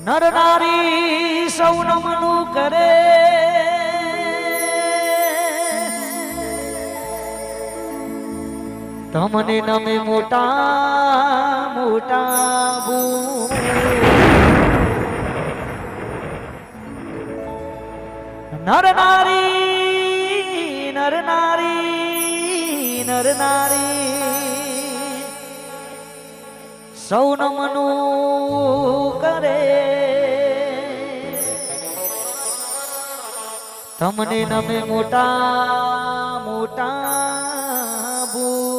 નર નારી સૌનું મનું કરે તમને નમે મોટા મોટા ભૂ નર નારી નર નારી નર નારી સૌનું મનું કરે તમને નમે મોટા મોટા ભૂ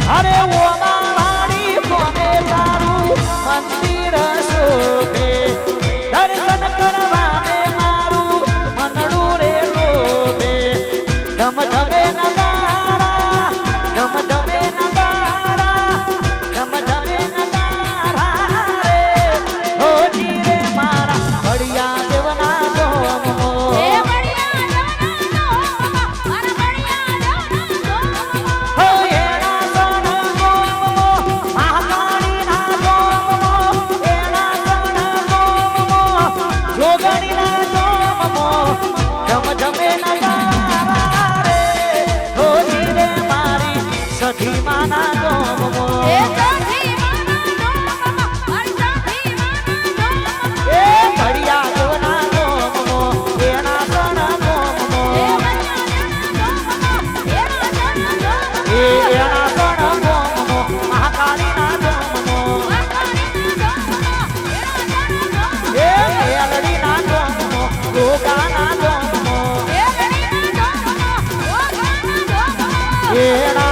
અરે ઓમા વાળી કોને તારું મંદિર શોભે દર્શન કરવાને મારું મનડું રે લોભે ધમ ધમે નગારા ધમ ધમે નગારા ધમ ધમે નગારા રે હોજી રે મારા ઘડિયા દેવના ડોમો એ બળિયા દેવના ડોમમાં મારા બળિયા દેવના ડોમમાં હો એના સણ ગોમો મહાકાળીના ડોમો એના સણ ગોમો જોગણીના ડોમો ધમ ધમે નગારા રે હોજી રે મારી સખી માના ડોમો એ સાથી માના ડોમમાં મારી સાથી માના ડોમમાં એ ઘડિયા દેવના ડોમો એના સણ ગોમો એ બળિયા દેવના ડોમમાં એના જના એ ડોમમાં એના સણ ગોમો મહાકાળીના ડોમો માતાજીના ડોમમાં એના જના ડોમમાં એ મેલડીના ડોમો ગોગાના ડોમો એ બળિયા ડોમમાં ઓગાના ડોમમાં એના